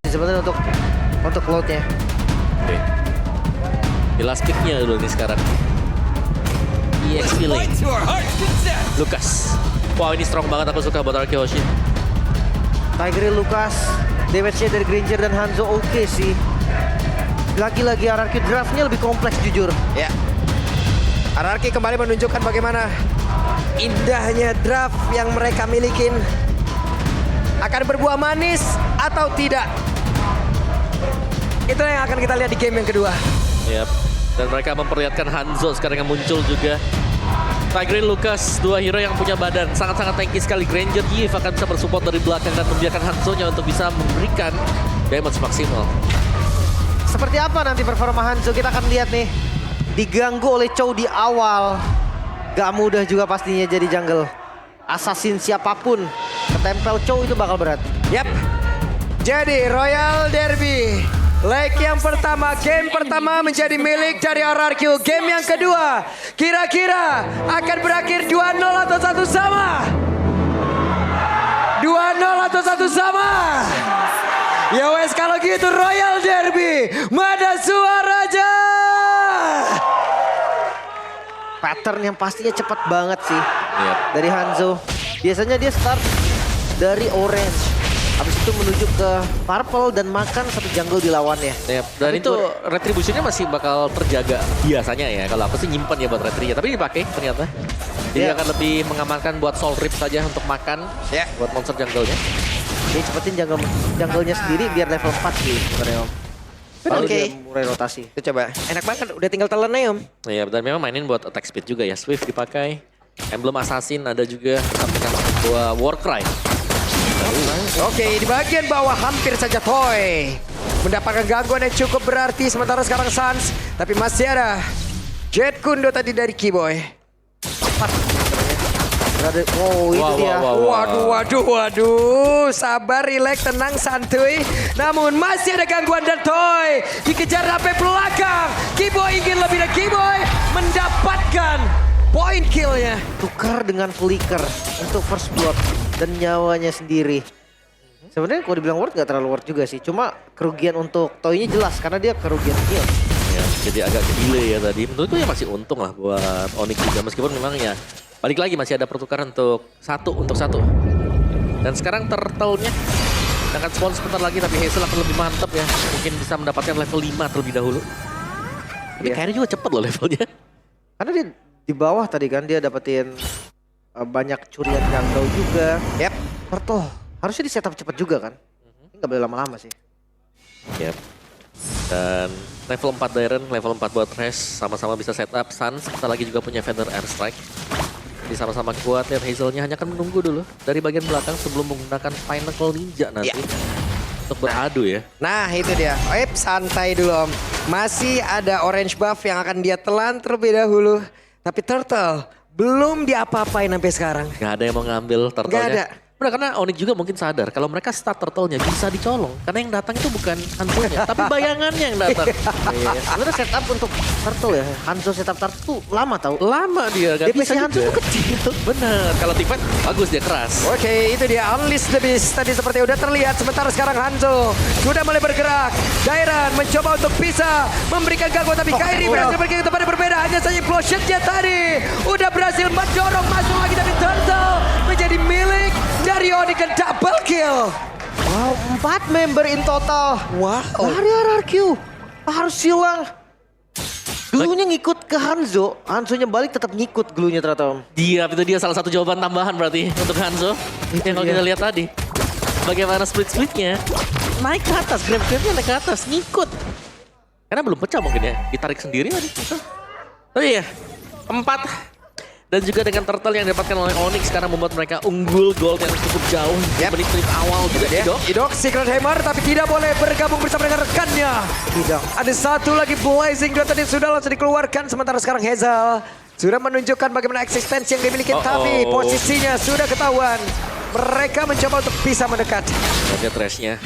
sebenarnya untuk loadnya. Oke. Di last pick-nya dulu nih sekarang. EXP lane. Lucas. Wow, ini strong banget, aku suka buat Arkeoshi. Tiger Lucas, damage-nya dari Granger dan Hanzo oke sih. Lagi-lagi RRQ draftnya lebih kompleks jujur. Ya. RRQ kembali menunjukkan bagaimana indahnya draft yang mereka milikin. Akan berbuah manis atau tidak? Itu yang akan kita lihat di game yang kedua. Yap. Dan mereka memperlihatkan Hanzo sekarang yang muncul juga. Tigreal Lucas, dua hero yang punya badan sangat-sangat tanky sekali. Granger Yves akan bisa bersupport dari belakang dan membiarkan Hanzo-nya untuk bisa memberikan damage maksimal. Seperti apa nanti performa Hanzo kita akan lihat nih. Diganggu oleh Chow di awal. Gak mudah juga pastinya jadi jungle. Assassin siapapun ketempel Chow itu bakal berat. Yap. Jadi Royal Derby leg yang pertama, game pertama menjadi milik dari RRQ. Game yang kedua kira-kira akan berakhir 2-0 atau 1 sama? 2-0 atau 1 sama? Ya wes kalau gitu Royal Derby, mana suaranya? Pattern yang pastinya cepat banget sih. Yap. Dari Hanzo. Biasanya dia start dari orange. Habis itu menuju ke purple dan makan satu jungle di lawannya. Yap. Dan Tapi itu retributionnya masih bakal terjaga biasanya ya. Kalau aku sih nyimpan ya buat retrinya, tapi dipakai ternyata. Jadi Ya. akan lebih mengamankan buat soul rip saja untuk makan Ya. buat monster jungle-nya. Dia cepetin jungle-nya sendiri biar level 4 sih sebenarnya Om. Baru Oke. dia mulai rotasi. Itu coba, enak banget udah tinggal telan aja Om. Iya, dan memang mainin buat attack speed juga ya. Swift dipakai. Emblem Assassin ada juga. Aplikasi buat Warcry. Oke, di bagian bawah hampir saja Toy mendapatkan gangguan yang cukup berarti. Sementara sekarang Sans, tapi masih ada Jet Kundo tadi dari Keyboy. Berada, oh itu Wow, dia. wow, wow. Waduh. Sabar, relax, tenang, santuy. Namun masih ada gangguan dan Toy dikejar sampai belakang. Keyboy ingin lebih dan Keyboy mendapatkan point killnya. Tukar dengan flicker untuk first blood dan nyawanya sendiri. Sebenarnya kalau dibilang worth gak terlalu worth juga sih. Cuma kerugian untuk Toy-nya jelas karena dia kerugian kill. Ya, jadi agak delay ya tadi. Menurutku ya masih untung lah buat Onyx juga. Meskipun memang ya balik lagi masih ada pertukaran untuk satu. Dan sekarang turtle-nya akan spawn sebentar lagi, tapi Hazel akan lebih mantap ya. Mungkin bisa mendapatkan level 5 terlebih dahulu. Tapi Iya. kayaknya juga cepet loh levelnya. Karena dia di bawah tadi kan dia dapetin banyak curian jungle juga. Yap. Turtle harusnya di setup cepet juga kan. Ini gak boleh lama-lama sih. Yep. Dan level 4 Dairen, level 4 buat Thresh, sama-sama bisa setup. Sans, kita lagi juga punya Feather Airstrike. Jadi sama-sama kuat, dan Hazelnya hanya akan menunggu dulu dari bagian belakang sebelum menggunakan Pinnacle Ninja nanti. Untuk beradu ya. Nah itu dia, santai dulu Om. Masih ada orange buff yang akan dia telan terlebih dahulu. Tapi Turtle belum diapa-apain sampai sekarang. Gak ada yang mau ngambil turtle-nya. Gak ada. Benar, karena Onyx juga mungkin sadar kalau mereka start turtle-nya bisa dicolong. Karena yang datang itu bukan Hanzo-nya, tapi bayangannya yang datang. Iya. Sebenarnya setup untuk Turtle ya. Hanzo setup Turtle tuh lama tau. Lama dia, gak DPS bisa Hanzo juga. tuh kecil. Bener, kalau teamfight bagus dia keras. Oke, itu dia Unleash the Beast. Tadi seperti udah terlihat, sementara sekarang Hanzo sudah mulai bergerak. Dairan mencoba untuk bisa memberikan gangguan, tapi Kairi berhasil pergi ke tempat yang berbeda. Hanya saja implosionnya tadi udah berhasil mendorong masuk lagi, tapi Turtle menjadi milik dari Onyx dan double kill. Wow, 4 member in total. Wow. Dari RRQ. Harus silang. Glunya ngikut ke Hanzo. Hanzo-nya balik tetap ngikut glunya ternyata Om. Dia, itu dia salah satu jawaban tambahan berarti untuk Hanzo. Yang kalau dia. kita lihat tadi. Bagaimana split-splitnya. Naik ke atas, grab-grabnya naik ke atas, ngikut. Karena belum pecah mungkin ya, ditarik sendiri tadi. Oh iya, 4. Dan juga dengan turtle yang didapatkan oleh Onyx sekarang membuat mereka unggul gold yang cukup jauh. Yap. Menit-menit awal juga Ya, Idok. Idok Secret Hammer tapi tidak boleh bergabung bersama dengan rekannya. Tidak. Ada satu lagi Blazing Dot tadi sudah langsung dikeluarkan. Sementara sekarang Hazel sudah menunjukkan bagaimana eksistensi yang dimiliki. Tapi posisinya sudah ketahuan. Mereka mencoba untuk bisa mendekat. Lihat Threshnya.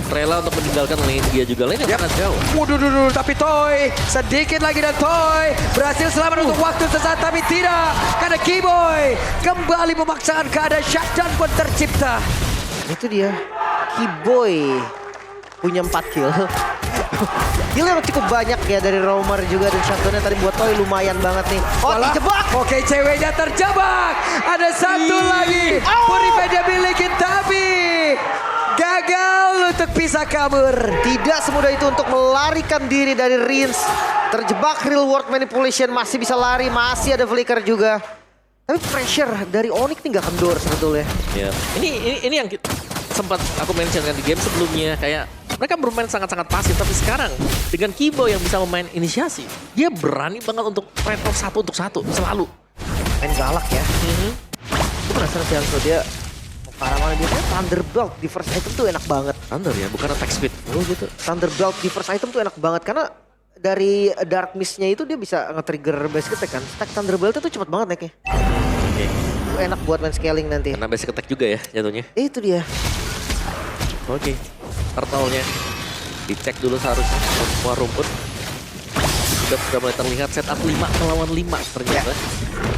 Rela untuk meninggalkan lane dia juga. Lane yang sangat jauh. Waduh, tapi Toy sedikit lagi dan Toy berhasil selamat untuk waktu sesaat, tapi tidak. Karena Keyboy kembali memaksakan keadaan shutdown pun tercipta. Itu dia. Keyboy. punya 4 kill. Kill yang cukup banyak ya dari Romer juga dan shotgunnya tadi buat Toy lumayan banget nih. Oh, Walah. dijebak. Oke, ceweknya terjebak. Ada satu lagi. Purify dia miliki tapi gagal untuk bisa kabur. Tidak semudah itu untuk melarikan diri dari Rins. Terjebak real world manipulation, masih bisa lari, masih ada flicker juga. Tapi pressure dari Onyx nih gak kendor sebetulnya. Ya. Ini yang sempat aku mention kan di game sebelumnya, kayak mereka bermain sangat-sangat pasif, tapi sekarang dengan Kibo yang bisa memain inisiasi, dia berani banget untuk fight off 1 untuk 1 selalu. Main galak ya. Gue penasaran sih Hanzo dia mau ke arah mana. Biasanya Thunderbolt di first item tuh enak banget. Thunder ya, bukan attack speed. Oh gitu. Thunderbolt di first item tuh enak banget karena dari Dark Mist-nya itu dia bisa nge-trigger basic attack kan. Stack Thunderbolt itu cepet banget naiknya. Oke. Itu enak buat main scaling nanti. Karena basic attack juga ya jatuhnya. Itu dia. Oke. Turtle-nya dicek dulu seharusnya semua rumput. Sudah mulai terlihat setup 5 melawan 5 ternyata.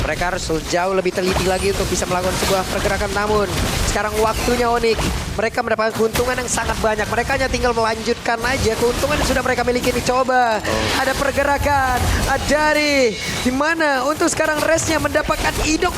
Mereka harus jauh lebih teliti lagi untuk bisa melakukan sebuah pergerakan. Namun sekarang waktunya Onyx. Mereka mendapatkan keuntungan yang sangat banyak. Mereka hanya tinggal melanjutkan aja keuntungan yang sudah mereka miliki. Dicoba. Ada pergerakan dari dimana untuk sekarang Resnya mendapatkan Idok.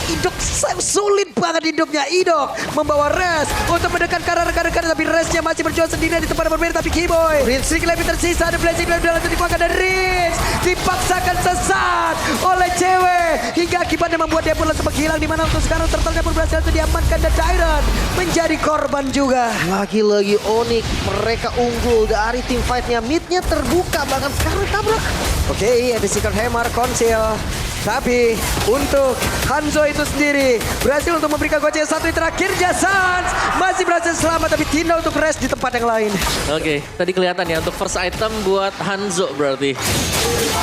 Sulit banget hidupnya. Idok membawa Res untuk mendekat ke arah rekan-rekan. Tapi Resnya masih berjuang sendiri di tempat yang berbeda. Tapi Kiboy sedikit lebih tersisa. Ada blessing dalam jalan dikeluarkan dari Rins. Dipaksakan sesat oleh cewek. Hingga akibatnya membuat dia pun langsung menghilang. Dimana untuk sekarang Turtle pun berhasil untuk diamankan. Dan Tyron menjadi korban juga. Lagi-lagi Onyx mereka unggul dari tim fight-nya. Mid-nya terbuka bahkan sekarang tabrak. Oke, ada Secret Hammer, Conceal. Tapi untuk Hanzo itu sendiri berhasil untuk memberikan goceng satu yang terakhir. Sans masih berhasil selamat tapi Tina untuk rest di tempat yang lain. Oke, tadi kelihatan ya untuk first item buat Hanzo berarti.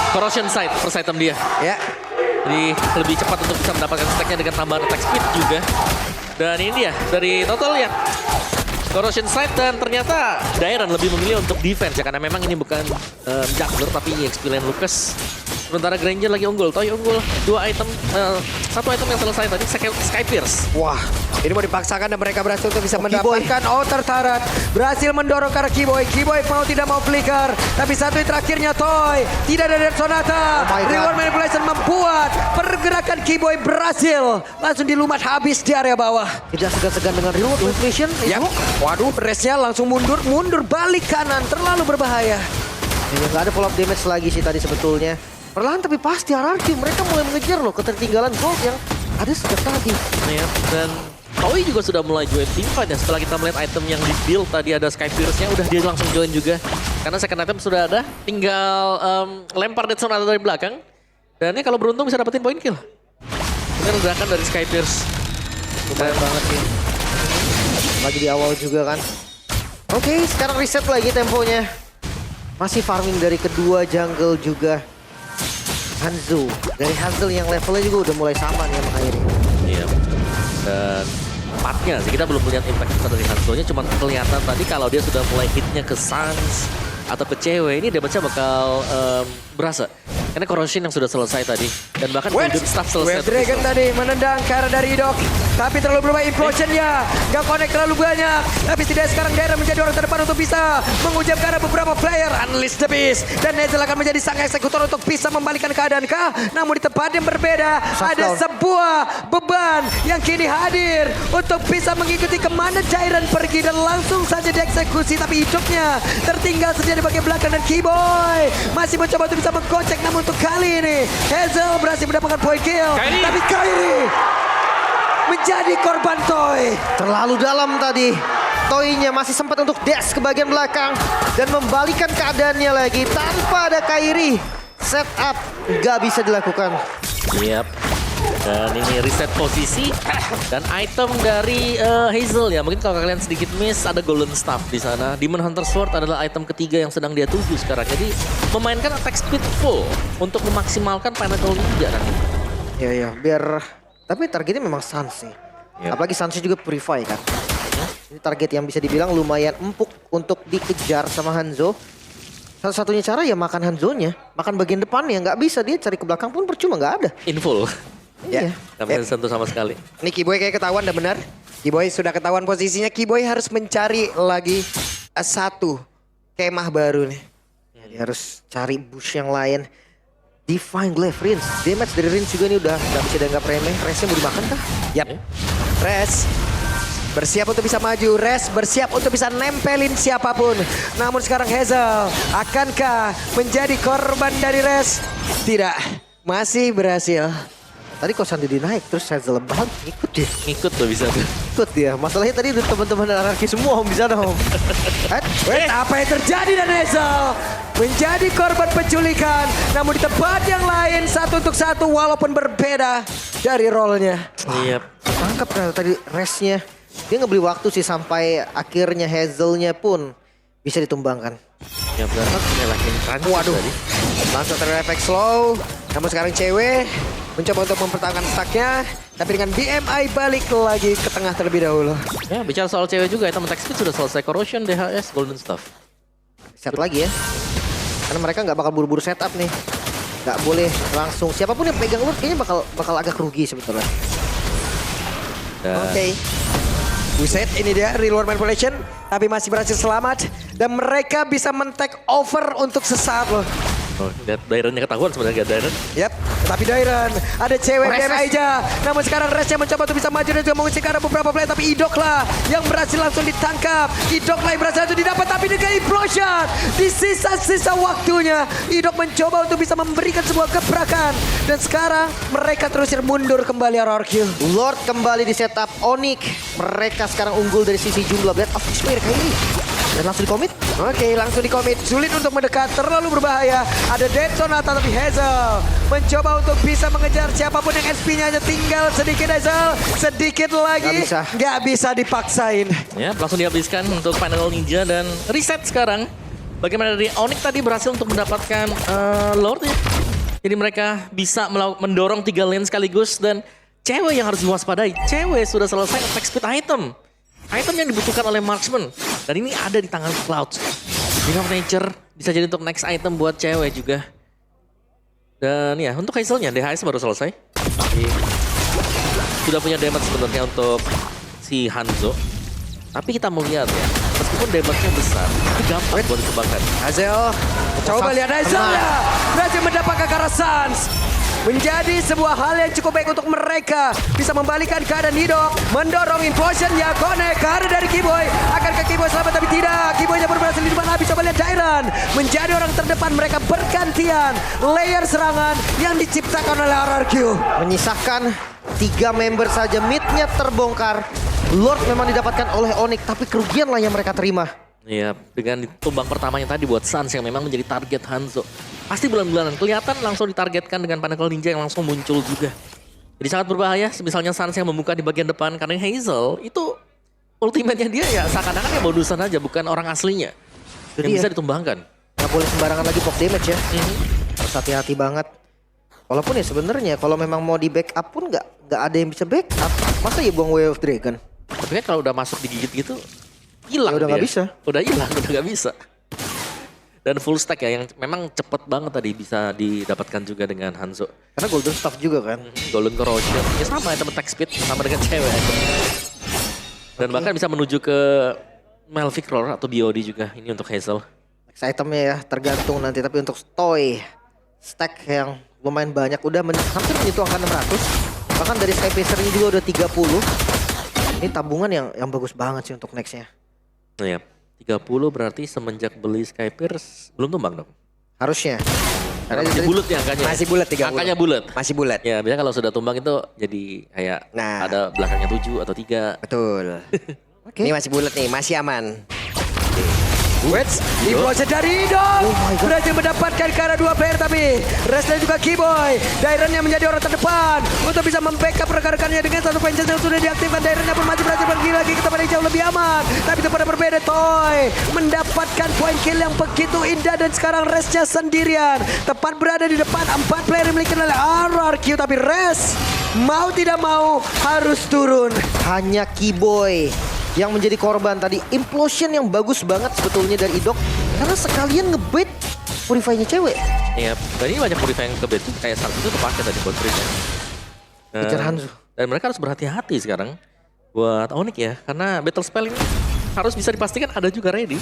Corrosion Sight first item dia. Ya, Jadi lebih cepat untuk bisa mendapatkan stacknya dengan tambahan attack speed juga. Dan ini dia dari total ya. Corrosion Sight dan ternyata Dairon lebih memilih untuk defense ya. Karena memang ini bukan jungler tapi EXP lane Lucas. Sementara Granger lagi unggul, Toy unggul. 2 item, 1 item yang selesai tadi, Sky Pierce. wah, ini mau dipaksakan dan mereka berhasil untuk bisa mendapatkan outer turret. Berhasil mendorong ke arah Kiboy. Kiboy mau tidak mau flicker. Tapi satu yang terakhirnya Toy. Tidak ada Dead Sonata. Oh my God. Reward Manipulation membuat pergerakan Kiboy berhasil. Langsung dilumat habis di area bawah. Tidak segan-segan dengan real world manipulation. Ya, waduh, resnya langsung mundur balik kanan. Terlalu berbahaya. Ya, nggak ada follow up damage lagi sih tadi sebetulnya. Perlahan tapi pasti hierarki mereka mulai mengejar loh ketertinggalan gold yang ada sejak tadi. Ya, dan Toy juga sudah mulai join team fight ya. Setelah kita melihat item yang di build tadi ada Sky Pierce-nya, udah dia langsung join juga. Karena second item sudah ada, tinggal lempar Dead Zone dari belakang. Dan ini kalau beruntung bisa dapetin point kill. Ini ledakan dari Sky Pierce. Lumayan banget sih. Lagi di awal juga kan. Oke, sekarang reset lagi temponya. Masih farming dari kedua jungle juga. Hanzo. Dari Hanzo yang levelnya juga udah mulai sama nih sama Kairi. Iya. Dan empatnya sih, kita belum melihat impact besar dari Hanzo-nya. Cuma kelihatan tadi kalau dia sudah mulai hitnya ke Sans atau ke cewek, ini damage-nya bakal berasa. Karena corrosion yang sudah selesai tadi. Dan bahkan golden staff selesai. Web Dragon tadi menendang ke arah dari Idok. Tapi terlalu berubah implosionnya. Gak connect terlalu banyak. Tapi tidak sekarang Daerah menjadi orang terdepan untuk bisa mengucap ke arah beberapa player. Unleash the Beast. Dan Nezel akan menjadi sang eksekutor untuk bisa membalikkan keadaan kah? Namun di tempat yang berbeda. Ada sebuah beban yang kini hadir. Untuk bisa mengikuti kemana Jairan pergi. Dan langsung saja dieksekusi. Tapi hidupnya tertinggal saja di bagian belakang. Dan Kiboy masih mencoba untuk bisa menggocek. Namun untuk kali ini Hazel berhasil mendapatkan point kill. Tapi Kairi menjadi korban Toy. Terlalu dalam tadi. Toy-nya masih sempat untuk dash ke bagian belakang. Dan membalikan keadaannya lagi. Tanpa ada Kairi. Setup nggak bisa dilakukan. Yap. Dan ini reset posisi. Dan item dari Hazel ya. Mungkin kalau kalian sedikit miss ada Golden Staff di sana. Demon Hunter Sword adalah item ketiga yang sedang dia tuju sekarang. Jadi memainkan attack speed full untuk memaksimalkan Pinnacle Ninja nanti. Ya biar. Tapi targetnya memang Sans sih. Yep. Apalagi Sans juga Purify kan. Ini target yang bisa dibilang lumayan empuk untuk dikejar sama Hanzo. Satu-satunya cara ya makan Hanzo-nya. Makan bagian depannya. Nggak bisa, dia cari ke belakang pun percuma, nggak ada. In full. Iya. Nggak bisa disentuh sama sekali. Ini Kiboy kayak ketahuan, dah benar. Kiboy sudah ketahuan posisinya. Kiboy harus mencari lagi satu kemah baru nih. Jadi harus cari bush yang lain. Divine Glaive Rinse. Damage dari Rinse juga nih udah gak bisa dianggap remeh. Resnya mau dimakan kah? Yap. Res bersiap untuk bisa maju. Res bersiap untuk bisa nempelin siapapun. Namun sekarang Hazel akankah menjadi korban dari Res? Tidak. Masih berhasil. Tadi kok Sandidi naik terus Hazel bang ikut dia. Ngikut tuh bisa tuh. Ikut dia. Masalahnya tadi udah teman-teman anarki semua om bisa dong. Wait, apa yang terjadi dan Hazel menjadi korban penculikan. Namun di tempat yang lain satu untuk satu walaupun berbeda dari role-nya. Iya. Tangkap ternyata tadi resnya. Dia ngebeli waktu sih sampai akhirnya Hazelnya pun bisa ditumbangkan. Ya berapa nyalahin crunch. Waduh. Tadi. Langsung terefek slow. Namun sekarang cewek mencoba untuk mempertahankan stacknya. Tapi dengan BMI balik lagi ke tengah terlebih dahulu. Ya bicara soal cewek juga, item attack speed sudah selesai. Corrosion, DHS, Golden Staff. Set lagi ya. Karena mereka nggak bakal buru-buru setup nih. Nggak boleh langsung. Siapapun yang pegang Lord kayaknya bakal agak rugi sebetulnya. Oke. Buset, ini dia reward manipulation. Tapi masih berhasil selamat. Dan mereka bisa men-take over untuk sesaat loh. Oh, lihat Dairennya ketahuan sebenarnya Dairen. Yap, tapi Dairen ada cewek Res, DM Res. aja. Namun sekarang Resnya mencoba untuk bisa maju dan juga mengusir ke arah beberapa player. Tapi Idoklah yang berhasil langsung ditangkap. Idoklah yang berhasil langsung didapat tapi dengan implosion. Di sisa-sisa waktunya Idok mencoba untuk bisa memberikan sebuah gebrakan. Dan sekarang mereka terusir mundur kembali RRQ. Lord kembali di setup Onyx. Mereka sekarang unggul dari sisi jumlah Blade of Despair kayak ini. Dan langsung di-commit. Oke, langsung di-commit. Sulit untuk mendekat, terlalu berbahaya. Ada Dead Sonata tapi Hazel mencoba untuk bisa mengejar siapapun yang SP-nya hanya tinggal sedikit Hazel. Sedikit lagi. Nggak bisa dipaksain. Ya, langsung dihabiskan untuk Final Ninja dan reset sekarang. Bagaimana dari Onyx tadi berhasil untuk mendapatkan Lord ya. Jadi mereka bisa mendorong 3 lane sekaligus dan cewek yang harus diwaspadai. Cewek sudah selesai attack speed item. Item yang dibutuhkan oleh marksman. Dan ini ada di tangan Cloud. Ring of Nature bisa jadi untuk next item buat cewek juga. Dan ya untuk Hazelnya DHS baru selesai. Jadi, sudah punya damage sebenarnya untuk si Hanzo. Tapi kita mau lihat ya, meskipun damage-nya besar, itu gampang buat dikembangkan. Hazel, coba lihat Hazelnya. Berhasil mendapatkan ke arah Suns. Menjadi sebuah hal yang cukup baik untuk mereka. Bisa membalikan keadaan Hidok. Mendorong implosionnya. Connect ke arah dari Kiboy. Akankah Kiboy selamat tapi tidak. Kiboynya baru berhasil di depan habis. Coba lihat Dairen. Menjadi orang terdepan mereka bergantian. Layer serangan yang diciptakan oleh RRQ. Menyisakan 3 member saja. Mid-nya terbongkar. Lord memang didapatkan oleh Onyx. Tapi kerugian lah yang mereka terima. Iya, dengan tumbang pertamanya tadi buat Suns yang memang menjadi target Hanzo. Pasti bulan-bulanan kelihatan langsung ditargetkan dengan Pinnacle Ninja yang langsung muncul juga. Jadi sangat berbahaya, misalnya Suns yang membuka di bagian depan. Karena Hazel itu ultimate-nya dia ya seakan-akan ya bonusan aja, bukan orang aslinya. Yang bisa ditumbangkan. Nggak boleh sembarangan lagi pop damage ya. Harus hati-hati banget. Walaupun ya sebenarnya kalau memang mau di backup pun nggak ada yang bisa backup. Masa ya buang Way of Dragon? Tapi kan kalau udah masuk digigit gitu, hilang Ya udah dia. nggak bisa. Udah hilang, udah nggak bisa. Dan full stack ya, yang memang cepet banget tadi bisa didapatkan juga dengan Hanzo. Karena Golden Staff juga kan. Golden Corrosion, ya sama item attack speed, sama dengan cewek. Dan bahkan bisa menuju ke Melvic Roar atau BOD juga, ini untuk Hazel. Next itemnya ya tergantung nanti. Tapi untuk Toy, stack yang lumayan banyak. Udah hampir menyentuh angka 600. Bahkan dari Sky Pacer ini juga udah 30. Ini tabungan yang bagus banget sih untuk nextnya. Nah ya, 30 berarti semenjak beli Skypierce belum tumbang dong? Harusnya. Karena masih bulat ya angkanya. Masih bulat 30. Angkanya bulat. Masih bulat. Ya biasanya kalau sudah tumbang itu jadi kayak Nah. ada belakangnya 7 atau 3. Betul. Oke. Ini masih bulat nih, masih aman. Wets, implosion dari Idok. Berhasil mendapatkan ke arah 2 player tapi Res dan juga Kiboy. Dairen yang menjadi orang terdepan untuk bisa membackup rekan-rekannya dengan satu vengeance yang sudah diaktifkan. Dairen pun masih berhasil pergi lagi ke tempat yang jauh lebih aman. Tapi tempat yang berbeda, Toy mendapatkan point kill yang begitu indah dan sekarang Resnya sendirian. Tepat berada di depan 4 player yang dimiliki oleh RRQ tapi Res mau tidak mau harus turun. Hanya Kiboy yang menjadi korban tadi. Implosion yang bagus banget sebetulnya dari Idok. Karena sekalian ngebait Purify-nya cewek. Iya, tadi banyak Purify yang ke bed tuh kayak saat itu kepake tadi buat Purify. Kejar Hanzo. Dan mereka harus berhati-hati sekarang buat Onyx ya. Karena battle spell ini harus bisa dipastikan ada juga ready.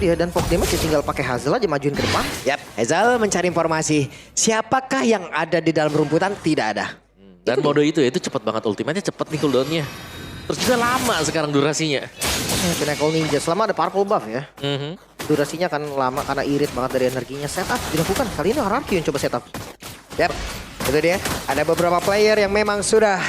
dia, dan Pok Damage tinggal pakai Hazel aja majuin ke depan. Yap, Hazel mencari informasi. Siapakah yang ada di dalam rumputan? Tidak ada. Dan mode itu ya, itu cepet banget ultimate-nya, cepet nih cooldown-nya. Terus juga lama sekarang durasinya. Pinnacle Ninja selama ada purple buff ya. Mhm. Durasinya akan lama karena irit banget dari energinya. Setup dilakukan. Kali ini RRQ yang coba setup. Yap, itu dia. Ada beberapa player yang memang sudah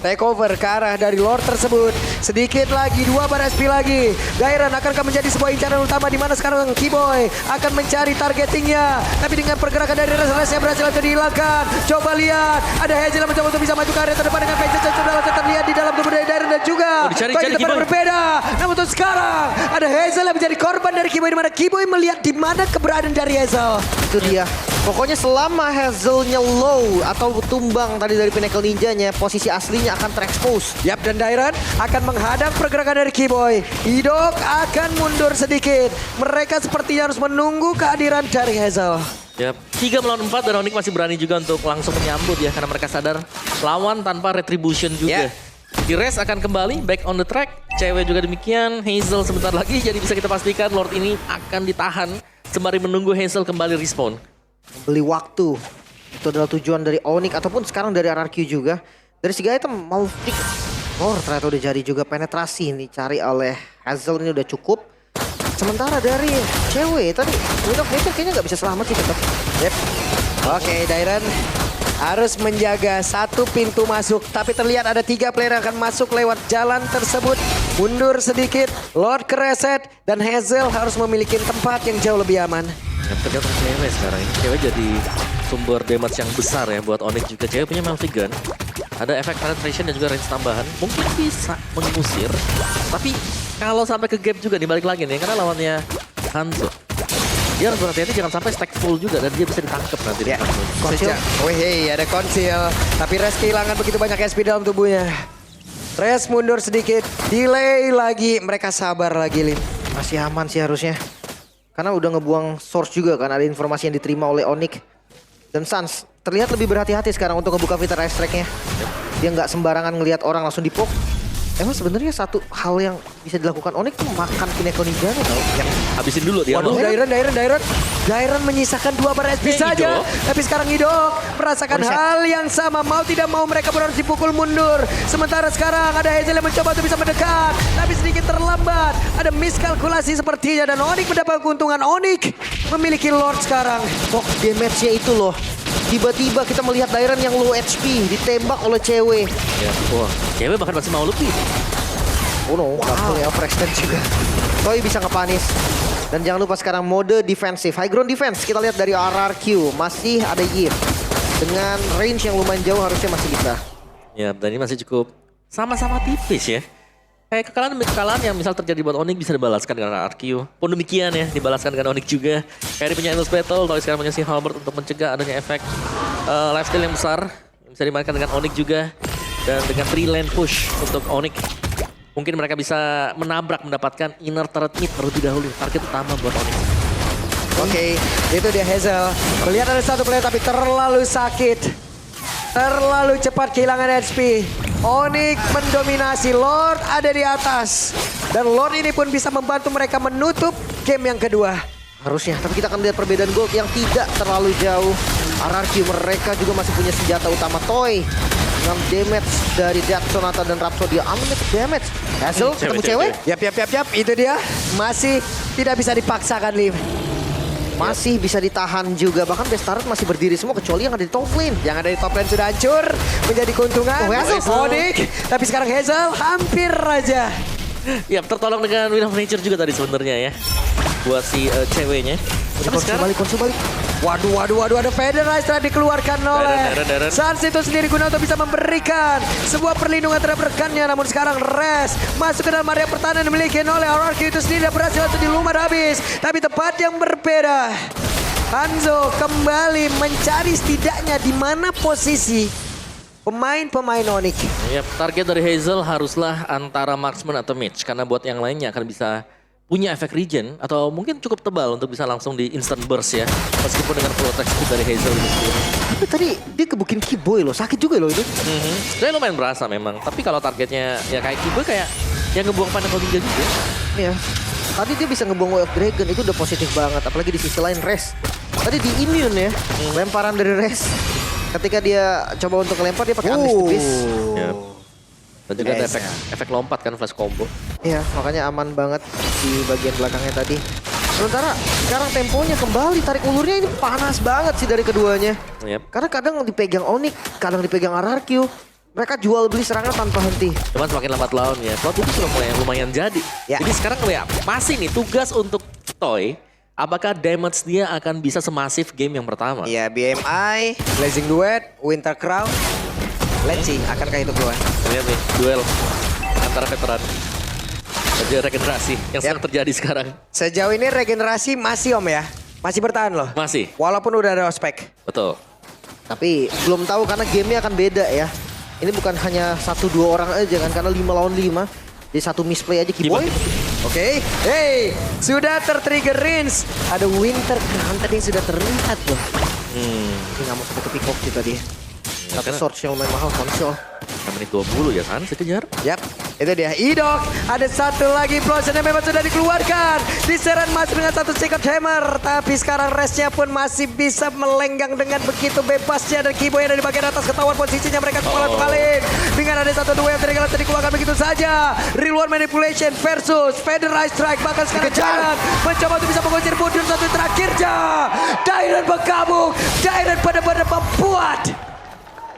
take over ke arah dari Lord tersebut. Sedikit lagi, 2 bar SP lagi. Dairan akankah menjadi sebuah incaran utama di mana sekarang Kiboy akan mencari targetingnya. Tapi dengan pergerakan dari Res yang berhasil untuk dihilangkan. Coba lihat, ada Hazel yang mencoba untuk bisa maju ke area terdepan dengan Pages yang sudah terlihat di dalam tubuh dari Dairan dan juga dicari-cari tempat Kiboy. berbeda. Namun untuk sekarang ada Hazel yang menjadi korban dari Kiboy di mana Kiboy melihat di mana keberadaan dari Hazel. Itu dia. Pokoknya selama Hazelnya low atau tumbang tadi dari Pinnacle Ninjanya, posisi aslinya akan terekspos. Yap, dan Dairan akan menghadang pergerakan dari Kiboy. Idok akan mundur sedikit. Mereka sepertinya harus menunggu kehadiran dari Hazel. Yap, 3 melawan 4 dan Onyx masih berani juga untuk langsung menyambut ya. Karena mereka sadar lawan tanpa retribution juga. Di Res akan kembali, back on the track. Cewek juga demikian, Hazel sebentar lagi. Jadi bisa kita pastikan Lord ini akan ditahan sembari menunggu Hazel kembali respawn. Beli waktu. Itu adalah tujuan dari Onyx ataupun sekarang dari RRQ juga. Dari segi item mau pick. Oh, ternyata udah jadi juga penetrasi nih cari oleh Hazel ini udah cukup. Sementara dari cewek tadi Widok kayaknya nggak bisa selamat sih tetap. Yep. Oke, Dairan harus menjaga satu pintu masuk. Tapi terlihat ada 3 player yang akan masuk lewat jalan tersebut. Mundur sedikit, Lord kereset, dan Hazel harus memiliki tempat yang jauh lebih aman. Yang tergantung cewek sekarang ini. Cewek jadi sumber damage yang besar ya buat Onyx juga. Cewek punya multi-gun. Ada efek penetration dan juga range tambahan. Mungkin bisa mengusir. Tapi kalau sampai ke gap juga nih balik lagi nih. Karena lawannya Hanzo. Dia harus berhati-hati jangan sampai stack full juga. Dan dia bisa ditangkap nanti. Ya, Konsil. Wih, ada konsil. Tapi Res kehilangan begitu banyak SP dalam tubuhnya. Res mundur sedikit, delay lagi. Mereka sabar lagi, Lim. Masih aman sih harusnya. Karena udah ngebuang source juga kan, ada informasi yang diterima oleh Onyx. Dan Sans terlihat lebih berhati-hati sekarang untuk ngebuka fitur ice track-nya. Dia nggak sembarangan ngelihat orang langsung dipok. Emang sebenarnya satu hal yang bisa dilakukan Onyx tuh makan Pinnacle Ninja-nya tau. Yang Habisin dulu dia. Waduh, Dairan menyisakan 2 bar SP saja. Tapi sekarang Idok merasakan hal yang sama. Mau tidak mau mereka harus dipukul mundur. Sementara sekarang ada Hazel yang mencoba untuk bisa mendekat. Tapi sedikit terlambat. Ada miskalkulasi sepertinya. Dan Onyx mendapat keuntungan. Onyx memiliki Lord sekarang. pok damage-nya itu loh. Tiba-tiba kita melihat Dairan yang low HP ditembak oleh cewek. Ya, wah, cewek bahkan masih mau lebih. Oh no, nggak punya overextend juga. Toy bisa ngepanis. Dan jangan lupa sekarang mode defensif. High ground defense kita lihat dari RRQ. Masih ada Yip. Dengan range yang lumayan jauh harusnya masih bisa. Ya, dan ini masih cukup sama-sama tipis ya. Kayak kekalahan yang misal terjadi buat Onyx bisa dibalaskan dengan RQ. Pun demikian ya, dibalaskan dengan Onyx juga. Kayak dia punya Endless Battle, Toy sekarang punya si Halberd untuk mencegah adanya efek lifesteal yang besar. Yang bisa dimainkan dengan Onyx juga. Dan dengan 3 lane push untuk Onyx. Mungkin mereka bisa menabrak, mendapatkan inner turret mid terlebih dahulu. Target utama buat Onyx. Oke, itu dia Hazel. Melihat ada satu player tapi terlalu sakit. Terlalu cepat kehilangan HP. Onyx mendominasi, Lord ada di atas. Dan Lord ini pun bisa membantu mereka menutup game yang kedua. Harusnya, tapi kita akan lihat perbedaan gold yang tidak terlalu jauh. RRQ mereka juga masih punya senjata utama Toy. Dengan damage dari Dark Sonata dan Rhapsody, unlimited damage. Hazel ketemu cewek. Yap, itu dia. Masih tidak bisa dipaksakan, Lim. Masih bisa ditahan juga. Bahkan best turret masih berdiri semua kecuali yang ada di top lane. Yang ada di top lane sudah hancur. Menjadi keuntungan. Oh, Hazel. Onyx. Tapi sekarang Hazel hampir aja. Ya, tertolong dengan Wheel of Nature juga tadi sebenarnya ya. Buat si ceweknya. Tapi sekarang Konsul balik. Waduh, ada Federalize telah dikeluarkan oleh Dairan. Sans itu sendiri guna untuk bisa memberikan sebuah perlindungan terhadap rekannya. Namun sekarang Res masuk ke dalam area pertahanan dimiliki oleh RRQ itu sendiri berhasil untuk dilumar habis. Tapi tempat yang berbeda. Hanzo kembali mencari setidaknya di mana posisi pemain-pemain Onyx. ya, target dari Hazel haruslah antara marksman atau mage. Karena buat yang lainnya akan bisa punya efek regen atau mungkin cukup tebal untuk bisa langsung di instant burst ya. Meskipun dengan full attack speed dari Hazel itu sendiri. Tapi tadi dia kebukin Kiboy loh, sakit juga loh itu. Sebenarnya lumayan berasa memang. Tapi kalau targetnya ya kayak Kiboy kayak yang ngebuang Pinnacle Ninja juga. Iya. Tadi dia bisa ngebuang Way of Dragon, itu udah positif banget. Apalagi di sisi lain Res. Tadi di immune ya, lemparan dari Res. Ketika dia coba untuk ngelempar, dia pakai Unleash the Beast. Ya. Dan juga ada Nice. efek lompat kan, flash combo. Iya, makanya aman banget di bagian belakangnya tadi. Sementara sekarang temponya kembali, tarik ulurnya ini panas banget sih dari keduanya. Yep. Karena kadang dipegang Onyx, kadang dipegang RRQ. Mereka jual beli serangan tanpa henti. Cuman semakin lambat lawannya, Cloud itu sudah lumayan jadi. Ya. Jadi sekarang ya masih nih tugas untuk Toy. Apakah damage dia akan bisa semasif game yang pertama? Ya, BMI, Blazing Duet, Winter Crown. Let's see, akankah itu keluar? Lihat nih, duel antara veteran dan juga regenerasi yang sedang terjadi sekarang. Sejauh ini regenerasi masih Om ya? Masih bertahan loh? Masih, Walaupun udah ada ospek. betul. Tapi belum tahu karena gamenya akan beda ya. Ini bukan hanya 1-2 orang aja kan, karena 5 lawan 5. Jadi satu misplay aja Kiboy. Oke, hey, sudah tertrigger Rins. Ada Winter Crown tadi yang sudah terlihat loh. Ini nggak mau sampai ke pick off sih tadi. Tapi karena- sword yang lumayan mahal konsol. Menit 20 ya kan, saya kejar. Yap, itu dia. Idok, ada satu lagi Blossom yang memang sudah dikeluarkan. Diserang masih dengan satu Secret Hammer. Tapi sekarang restnya pun masih bisa melenggang dengan begitu bebasnya. Dan Kiboy yang ada di bagian atas ketahuan posisinya mereka kepala-kepalin. Dengan ada satu dua yang tadi dikeluarkan begitu saja. Real One Manipulation versus Federalized Strike. Bahkan sekarang Jairan mencoba untuk bisa mengusir mundur satu terakhirnya. Jairan bergabung. Jairan benar-benar membuat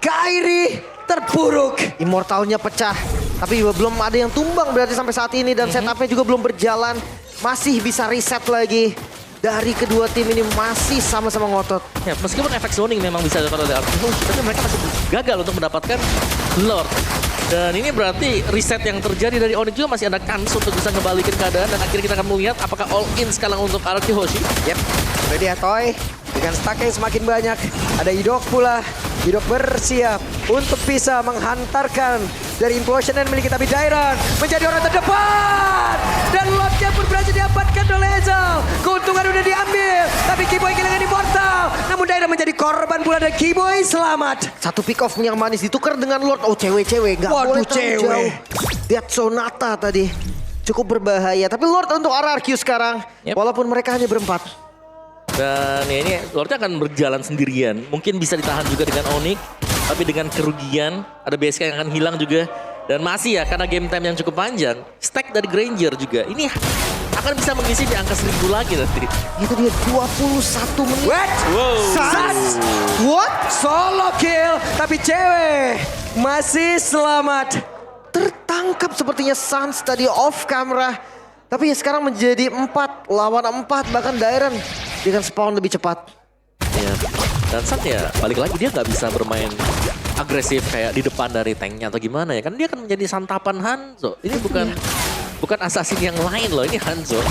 Kairi terburuk. Immortalnya pecah. Tapi belum ada yang tumbang berarti sampai saat ini. Dan setupnya juga belum berjalan. Masih bisa reset lagi. Dari kedua tim ini masih sama-sama ngotot. Ya, meskipun efek zoning memang bisa dilakukan oleh Arctic Host, tapi mereka masih gagal untuk mendapatkan Lord. Dan ini berarti reset yang terjadi dari Onyx juga masih ada kans untuk bisa ngebalikin keadaan. Dan akhirnya kita akan melihat apakah all in sekarang untuk Arctic Hoshi. Yep, udah dia Toy. Dengan stack yang semakin banyak. Ada Idok pula. Idok bersiap untuk bisa menghantarkan dari Implosion dan memiliki tapi Jairan menjadi orang terdepan. Dan Lordnya pun berhasil diamankan oleh Hazel. Keuntungan udah diambil. Tapi Kiboy kehilangan Immortal. Namun Jairan menjadi korban pula dan Kiboy selamat. Satu pick off yang manis ditukar dengan Lord. Oh cewek-cewek. Gak Waduh, boleh terlalu cewek. jauh. Death Sonata tadi. Cukup berbahaya. Tapi Lord untuk RRQ sekarang. Yep. Walaupun mereka hanya berempat. Dan ya ini Lordnya akan berjalan sendirian. Mungkin bisa ditahan juga dengan Onyx. Tapi dengan kerugian, ada BSK yang akan hilang juga. Dan masih ya, karena game time yang cukup panjang. Stack dari Granger juga. Ini akan bisa mengisi di angka 1000 lagi nanti. Itu dia 21 menit. What? Sans. What? Solo kill. Tapi cewek masih selamat. Tertangkap sepertinya Sans tadi off camera. Tapi ya sekarang menjadi 4 lawan 4. Bahkan Dairen dengan spawn lebih cepat. Ya. Dan saat ya balik lagi dia nggak bisa bermain agresif kayak di depan dari tanknya atau gimana ya. Kan dia akan menjadi santapan Hanzo. Ini bukan assassin yang lain loh. Ini Hanzo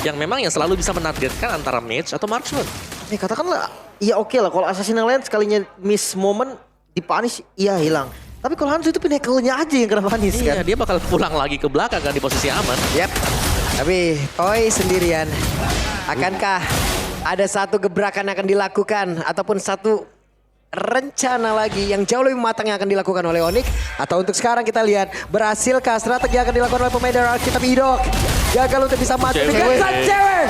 yang memang yang selalu bisa menargetkan antara mage atau marksman. Nih katakanlah, ya oke lah kalau assassin yang lain sekalinya miss moment dipunish, iya hilang. Tapi kalau Hanzo itu pinnacle-nya aja yang kena punish Iya, kan. dia bakal pulang lagi ke belakang kan di posisi aman. Yap. Tapi Toy sendirian. Akankah ada satu gebrakan yang akan dilakukan ataupun satu rencana lagi yang jauh lebih matang yang akan dilakukan oleh Onyx? Atau untuk sekarang kita lihat berhasilkah strategi yang akan dilakukan oleh pemain dari Arctic? Tapi Idok gagal untuk bisa mati. Cewek. Cewek.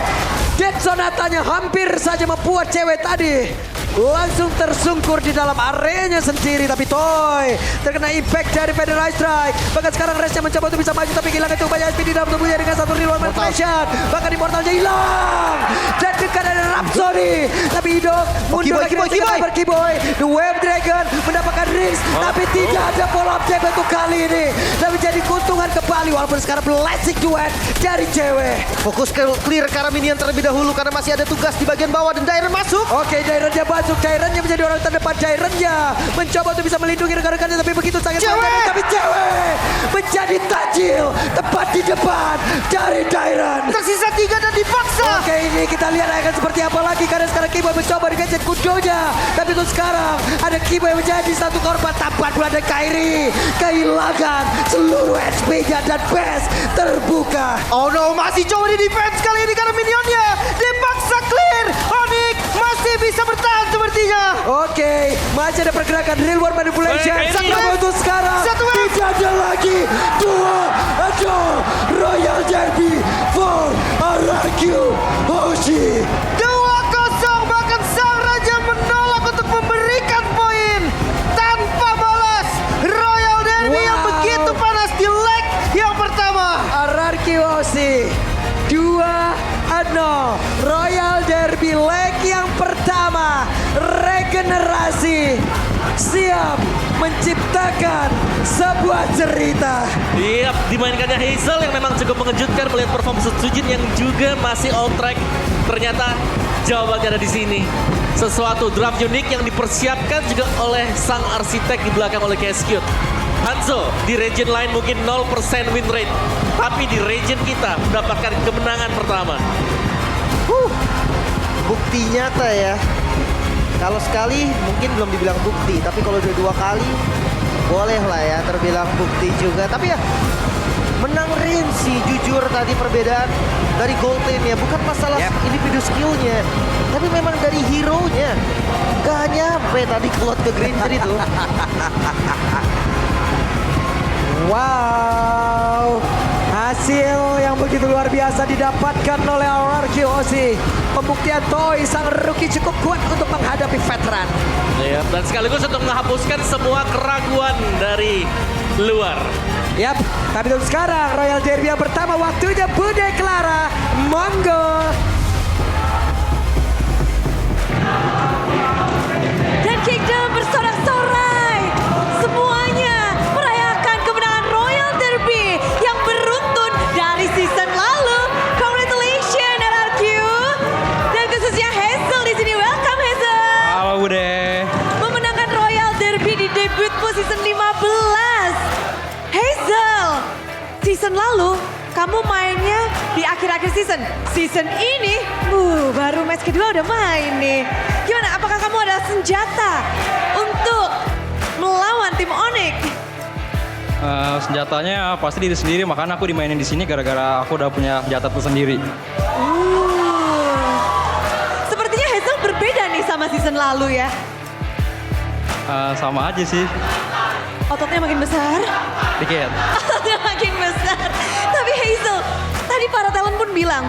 Dead Sonatanya hampir saja membuat cewek tadi langsung tersungkur di dalam areanya sendiri. Tapi Toy terkena impact dari Federalized Strike. Bahkan sekarang Resnya mencoba untuk bisa maju tapi kehilangan cukup banyak speed di dalam tubuhnya dengan satu real one manipulation. Bahkan Immortalnya hilang. Dan dekat ada Rhapsody. Tapi Idok mundur lagi dengan Kiboy. The Wave Dragon mendapatkan rings. Tapi tidak ada follow up jab untuk kali ini. Dan menjadi keuntungan kembali walaupun sekarang Blazing Duet dari cewek. Fokus ke clear ke arah minion terlebih dahulu karena masih ada tugas di bagian bawah dan Dairen masuk. Oke, Jairannya masuk. Jairannya menjadi orang terdepan. Jairannya mencoba untuk bisa melindungi rekan-rekannya tapi begitu sangat Cewek! tapi cewek menjadi tajil tepat di depan dari Dairan. Tersisa 3 dan dipaksa. Oke, ini kita lihat akan seperti apa lagi karena sekarang Kiboy mencoba dengan kudonya. Tapi untuk sekarang ada Kiboy menjadi satu korban tapat pula ada Kairi. Kehilangan seluruh HP-nya dan base terbuka. Oh no, masih coba di defense kali ini karena minionnya dipaksa clear. Onyx masih bisa bertahan sepertinya. Oke, Masih ada pergerakan real world manipulation. Satu Namun wave. untuk sekarang Satu wave. tidak ada lagi. 2-2 Royal Derby for RRQ Hoshi. 2-0, bahkan sang raja menolak untuk memberikan poin tanpa balas. Royal Derby yang Wow. begitu panas di leg yang pertama. RRQ Hoshi 2-0 Royal Derby leg yang pertama. Regenerasi siap menciptakan sebuah cerita. Yap, dimainkannya Hazel yang memang cukup mengejutkan melihat perform Sujin yang juga masih on track. Ternyata jawabannya ada di sini. Sesuatu draft unik yang dipersiapkan juga oleh sang arsitek di belakang oleh KSQ. Hanzo di region lain mungkin 0% win rate, tapi di region kita mendapatkan kemenangan pertama. Bukti nyata ya. Kalau sekali mungkin belum dibilang bukti, tapi kalau udah 2 kali boleh lah ya terbilang bukti juga. Tapi ya menang Rinsi, jujur tadi perbedaan dari gold lane ya, bukan masalah individu skillnya, tapi memang dari hero-nya. Gak nyampe tadi Claude ke Granger itu. Wow, hasil yang begitu luar biasa didapatkan oleh RRQ Hoshi. Pembuktian Toy sang rookie cukup kuat untuk menghadapi veteran. Ya, dan sekaligus untuk menghapuskan semua keraguan dari luar. Yap, tapi untuk sekarang Royal Derby yang pertama waktunya Bude Clara. Monggo. Dan Kingdom bersorak-sorai. Semuanya merayakan kemenangan Royal Derby yang beruntun dari season lalu. Congratulations RRQ. Dan khususnya Hazel di sini. Welcome Hazel. Halo Bude. Memenangkan Royal Derby di debutmu season 15. Hazel, season lalu kamu mainnya di akhir-akhir season. Season ini, baru match kedua udah main nih. Gimana, apakah kamu ada senjata untuk melawan tim Onyx? Senjatanya pasti diri sendiri, makanya aku dimainin di sini gara-gara aku udah punya senjata tersendiri. Sepertinya Hazel berbeda nih sama season lalu ya. Sama aja sih, Ototnya makin besar. dikit. Ototnya makin besar. Tapi Hazel, tadi para talent pun bilang,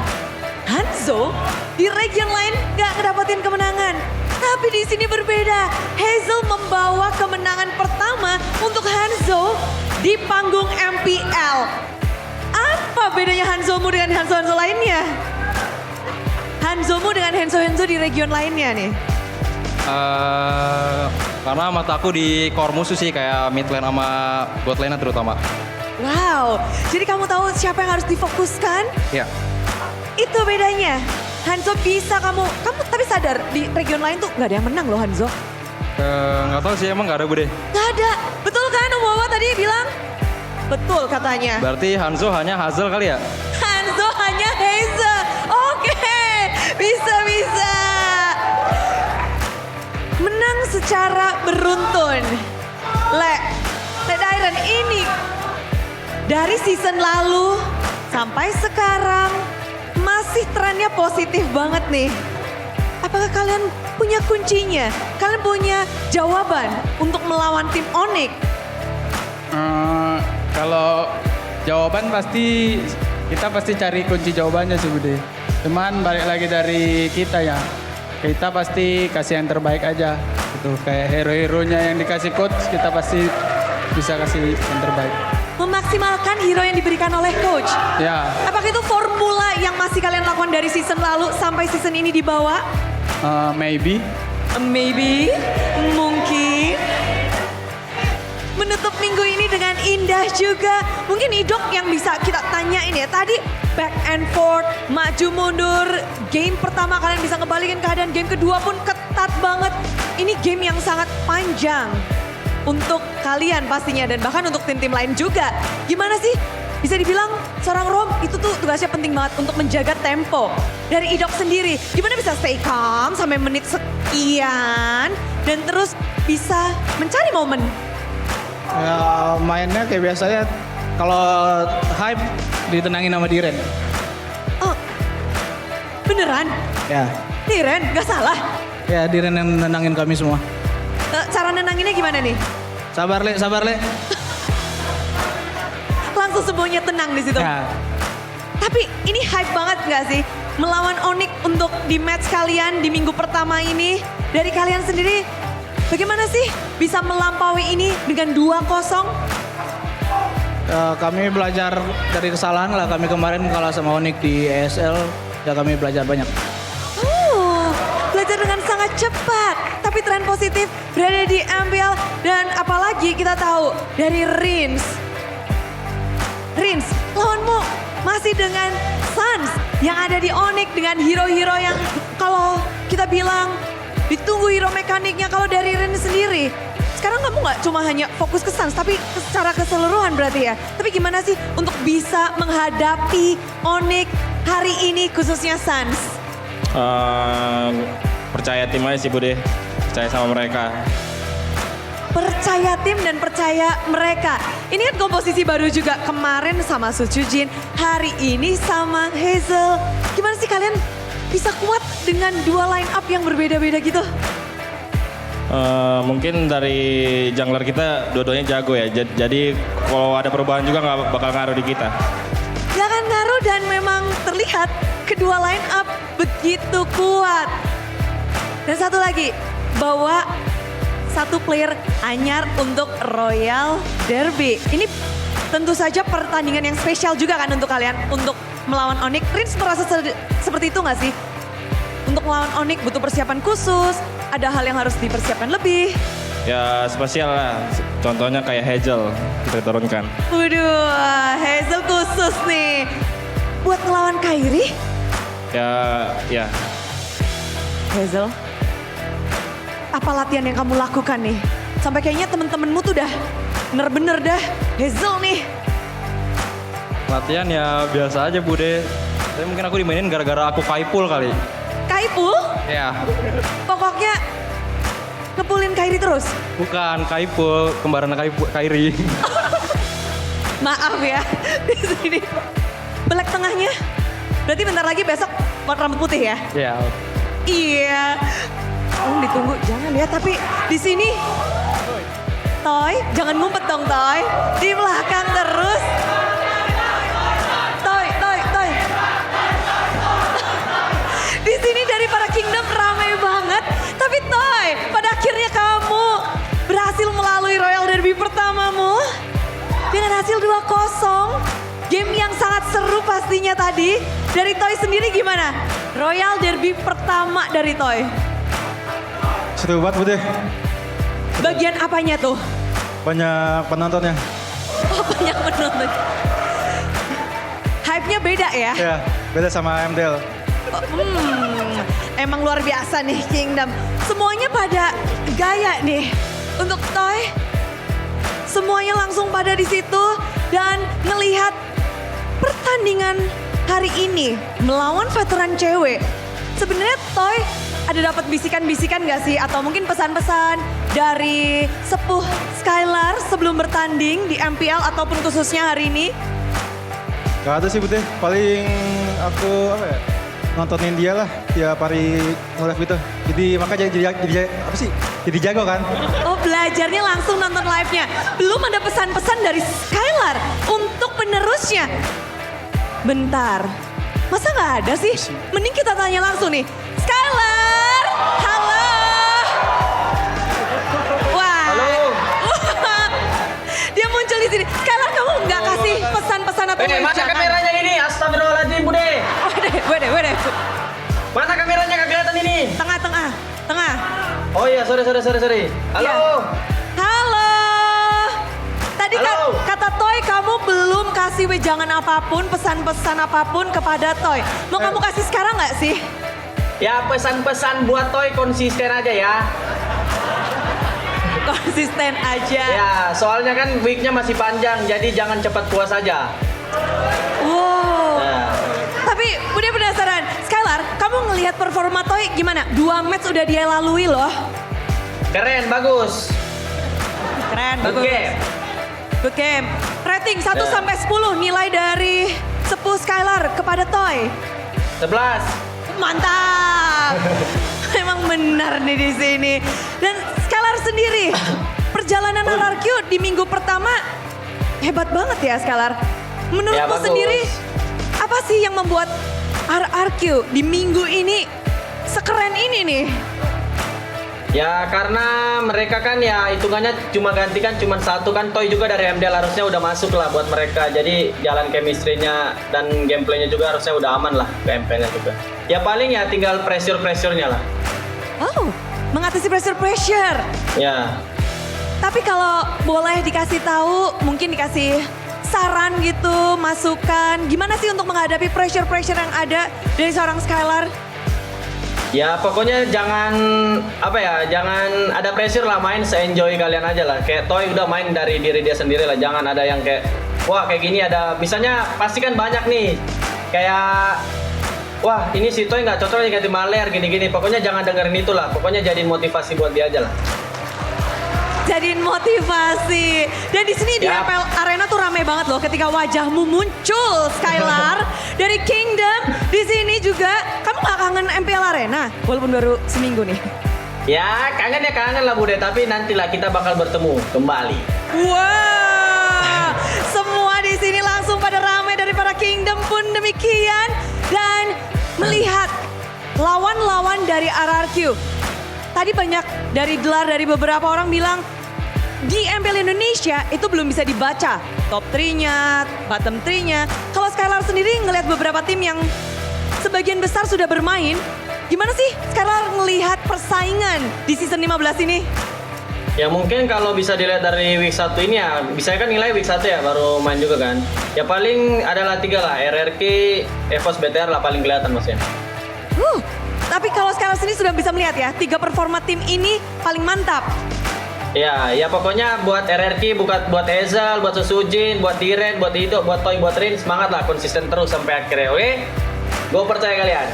Hanzo di region lain gak ngedapetin kemenangan. Tapi di sini berbeda. Hazel membawa kemenangan pertama untuk Hanzo di panggung MPL. Apa bedanya Hanzomu dengan Hanzo-Hanzo lainnya? Hanzomu dengan Hanzo-Hanzo di region lainnya nih. Karena mata aku di core musuh sih, kayak mid lane sama bot lane terutama. Wow, jadi kamu tahu siapa yang harus difokuskan? Ya, Itu bedanya. Hanzo bisa kamu tapi sadar di region lain tuh gak ada yang menang loh Hanzo. nggak tahu sih, emang nggak ada Bude. Gak ada, betul kan Om Wawa tadi bilang? Betul katanya. Berarti Hanzo hanya Hazel kali ya? Hanzo hanya Hazel. Oke, bisa. Menang secara beruntun. Le Dairen ini dari season lalu sampai sekarang masih trennya positif banget nih. Apakah kalian punya kuncinya? Kalian punya jawaban untuk melawan tim Onyx? Kalau jawaban kita pasti cari kunci jawabannya sih Bude. Cuman balik lagi dari kita ya. Kita pasti kasih yang terbaik aja. Gitu. Kayak hero-heronya yang dikasih coach, kita pasti bisa kasih yang terbaik. Memaksimalkan hero yang diberikan oleh coach. Ya, Apakah itu formula yang masih kalian lakukan dari season lalu sampai season ini dibawa? maybe. Maybe, mungkin. Menutup minggu ini dengan indah juga. Mungkin Idok yang bisa kita tanyain ya. Tadi back and forth, maju mundur. Game pertama kalian bisa ngebalikin keadaan. Game kedua pun ketat banget. Ini game yang sangat panjang untuk kalian pastinya. Dan bahkan untuk tim-tim lain juga. Gimana sih? Bisa dibilang seorang Rom itu tuh tugasnya penting banget untuk menjaga tempo. Dari Idok sendiri, gimana bisa stay calm sampai menit sekian. Dan terus bisa mencari momen. Ya, mainnya kayak biasanya kalau hype ditenangin sama Diren. Oh, beneran? Ya. Diren, gak salah? Ya, Diren yang menenangin kami semua. Cara nenanginnya gimana nih? Sabar Le, sabar Le. Langsung semuanya tenang di situ. Ya. Tapi ini hype banget gak sih? Melawan Onyx untuk di match kalian di minggu pertama ini. Dari kalian sendiri, bagaimana sih bisa melampaui ini dengan 2-0? Kami belajar dari kesalahan lah. Kami kemarin kalah sama Onyx di ESL. Ya kami belajar banyak. Belajar dengan sangat cepat. Tapi tren positif berada di MPL. Dan apalagi kita tahu dari Rins. Rins, lawanmu masih dengan Suns yang ada di Onyx dengan hero-hero yang kalau kita bilang ditunggu hero mekaniknya kalau dari Rins sendiri. Sekarang kamu nggak cuma hanya fokus ke Suns, tapi secara keseluruhan berarti ya. Tapi gimana sih untuk bisa menghadapi Onyx hari ini khususnya Suns? Percaya tim aja sih Bude, percaya sama mereka. Percaya tim dan percaya mereka. Ini kan komposisi baru juga kemarin sama Suchujin, hari ini sama Hazel. Gimana sih kalian bisa kuat dengan dua line up yang berbeda-beda gitu? Mungkin dari jungler kita dua-duanya jago ya. Jadi kalau ada perubahan juga nggak bakal ngaruh di kita. Jangan ngaruh dan memang terlihat kedua line up begitu kuat. Dan satu lagi, bawa satu player anyar untuk Royal Derby. Ini tentu saja pertandingan yang spesial juga kan untuk kalian untuk melawan Onyx. Rins merasa seperti itu nggak sih? Untuk melawan Onyx butuh persiapan khusus, ada hal yang harus dipersiapkan lebih. Ya spesial lah, contohnya kayak Hazel kita turunkan. Waduh, Hazel khusus nih. Buat ngelawan Kairi, Ya. Hazel, apa latihan yang kamu lakukan nih? Sampai kayaknya temen-temenmu tuh udah bener-bener dah Hazel nih. Latihan ya biasa aja Bude. Tapi mungkin aku dimainin gara-gara aku kaipul kali. Kaipul, Ya, pokoknya ngepulin Kairi terus. bukan kaipul, kembaran Kairi. Maaf ya, di sini. Belak tengahnya, berarti bentar lagi besok buat rambut putih ya? Ya, Iya. Ditunggu, jangan ya. Tapi di sini, Toy, jangan ngumpet dong Toy. Di belakang terus. Toy. Di sini dari para Kingdom ramai banget. Tapi Toy, pada akhirnya kamu berhasil melalui Royal Derby pertamamu. Dengan hasil 2-0. Game yang sangat seru pastinya tadi. Dari Toy sendiri gimana? Royal Derby pertama dari Toy. Seru banget Bude, Bagian apanya tuh? banyak penontonnya. Oh, banyak menonton. Hype-nya beda ya? Ya, beda sama MDL. Emang luar biasa nih Kingdom. Semuanya pada gaya nih. Untuk Toy, semuanya langsung pada di situ dan ngelihat pertandingan hari ini melawan veteran cewek. Sebenarnya Toy ada dapat bisikan-bisikan gak sih? Atau mungkin pesan-pesan dari sepuh Skylar sebelum bertanding di MPL ataupun khususnya hari ini? Gak ada sih Bude, paling aku nontonin dia lah tiap hari nge-live gitu. Jadi makanya jadi jago kan. Oh, belajarnya langsung nonton live-nya. Belum ada pesan-pesan dari Skylar untuk penerusnya. Bentar, masa nggak ada sih? Mending kita tanya langsung nih. Skylar, halo. Wah. Halo. Dia muncul di sini. Skylar, kamu nggak kasih pesan-pesan atau Mana kameranya ini? Astagfirullahaladzim, Bude. Wede. Mana kameranya nggak kelihatan ini? Tengah. Oh iya, sorry. Halo. Ya. Halo. Tadi Halo. kata Toy kamu belum kasih wejangan apapun, pesan-pesan apapun kepada Toy. Mau kamu kasih sekarang nggak sih? Ya pesan-pesan buat Toy konsisten aja ya. Konsisten aja. Ya, soalnya kan weeknya masih panjang, jadi jangan cepat puas aja. Wow. Nah. Tapi udah penasaran, Skylar, kamu ngelihat performa Toy gimana? 2 match udah dia lalui loh. Keren, bagus. Keren, bagus. Oke. Good game. Rating 1 sampai 10 nilai dari sepuh Skylar kepada Toy. 11. Mantap. Memang benar nih di sini. Dan Skylar sendiri sendiri, perjalanan RRQ di minggu pertama hebat banget ya Skylar. Menurutmu Ya, bagus. sendiri, apa sih yang membuat RRQ di minggu ini sekeren ini nih? Ya karena mereka kan ya hitungannya cuma gantikan cuma satu kan. Toy juga dari MDL harusnya udah masuk lah buat mereka. Jadi jalan chemistry-nya dan gameplaynya juga harusnya udah aman lah ke MP-nya juga. Ya paling ya tinggal pressure-nya lah. Oh, mengatasi pressure. Ya. Tapi kalau boleh dikasih tahu, mungkin dikasih saran gitu, masukan, gimana sih untuk menghadapi pressure yang ada dari seorang Skylar? Ya pokoknya jangan jangan ada pressure lah, main se-enjoy kalian aja lah. Kayak Toy udah main dari diri dia sendiri lah, jangan ada yang kayak wah kayak gini ada, misalnya pasti kan banyak nih kayak wah ini si Toy nggak cocok nih ganti Maler gini-gini. Pokoknya jangan dengerin itu lah, pokoknya jadiin motivasi buat dia aja lah. Jadiin motivasi. Dan di sini di Yap. MPL Arena tuh rame banget loh ketika wajahmu muncul Skylar dari Kingdom. Di sini juga kamu nggak kangen MPL Arena walaupun baru seminggu nih. Ya kangen lah Bude, tapi nantilah kita bakal bertemu kembali. Wah, semua di sini langsung pada ramai dari para Kingdom pun demikian. Dan melihat lawan-lawan dari RRQ. Tadi banyak dari gelar dari beberapa orang bilang di MPL Indonesia itu belum bisa dibaca top 3-nya, bottom 3-nya. Kalau Skylar sendiri ngelihat beberapa tim yang sebagian besar sudah bermain, gimana sih Skylar ngelihat persaingan di season 15 ini? Ya mungkin kalau bisa dilihat dari week 1 ini ya, bisa kan nilai week 1 ya baru main juga kan. Ya paling adalah 3 lah, RRQ, EVOS, BTR lah paling kelihatan maksudnya. Tapi kalau Skylar sendiri sudah bisa melihat ya, 3 performa tim ini paling mantap. Ya pokoknya buat RRQ, buat Ezel, buat Susujin, buat Diren, buat Ido, buat Toy, buat Rin, semangat lah konsisten terus sampai akhirnya, oke? Gue percaya kalian.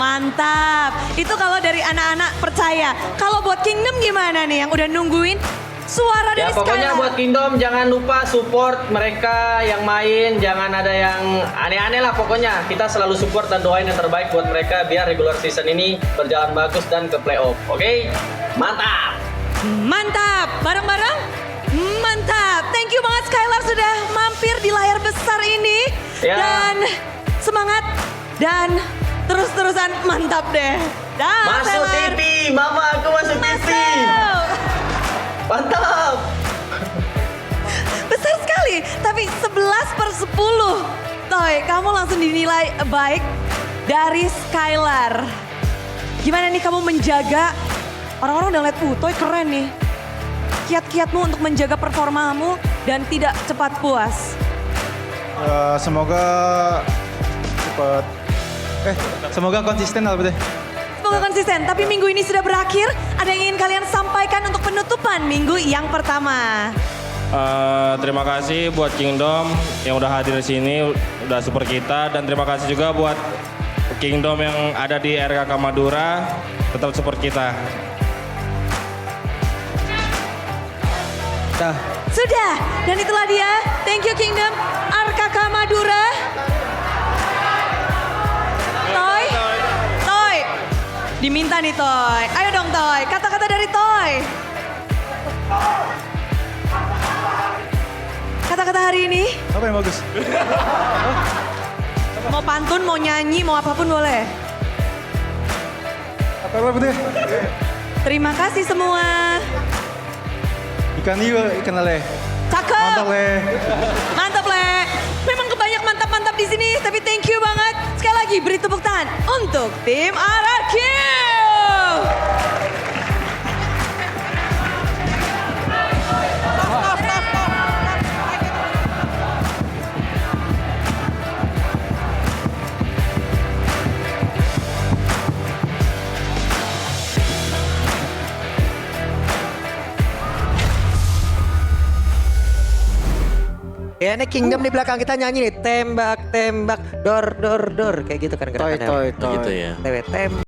Mantap, itu kalau dari anak-anak percaya. Kalau buat Kingdom gimana nih yang udah nungguin suara Ya dari pokoknya Skylar? buat Kingdom jangan lupa support mereka yang main, jangan ada yang aneh-aneh lah pokoknya. Kita selalu support dan doain yang terbaik buat mereka biar regular season ini berjalan bagus dan ke playoff. Oke? Mantap! Mantap, bareng-bareng? Mantap, thank you banget Skylar sudah mampir di layar besar ini. Ya. Dan semangat dan terus-terusan mantap deh. Dah, Masuk Skylar. TV, mama aku masuk TV. Masuk. Mantap! Besar sekali, tapi 11/10. Toy, kamu langsung dinilai baik dari Skylar. Gimana nih kamu menjaga, orang-orang udah lihat, Toy keren nih. Kiat-kiatmu untuk menjaga performamu dan tidak cepat puas. Semoga cepat. Semoga konsisten lah, Bude. Semoga konsisten, tapi minggu ini sudah berakhir. Ada yang ingin kalian sampaikan untuk penutupan minggu yang pertama? Terima kasih buat Kingdom yang udah hadir di sini, udah support kita, dan terima kasih juga buat Kingdom yang ada di RKK Madura, tetap support kita. Sudah, dan itulah dia. Thank you Kingdom, RKK Madura. Toy, diminta nih Toy. Ayo dong Toy, kata-kata dari Toy. Kata-kata hari ini, Apa yang bagus? mau pantun, mau nyanyi, mau apapun boleh. Apa Bude? Terima kasih semua. Ikan juga, ikan lele. Cakep. Mantap, Le. Mantap, Le. Memang kebanyak mantap-mantap di sini, tapi thank you banget. Sekali lagi beri tepuk tangan untuk tim RRQ. Ya ini Kingdom di belakang kita nyanyi nih, tembak, tembak, dor, dor, dor. Kayak gitu kan Toy, gerakannya. toy, toy. Gitu ya. Tembak,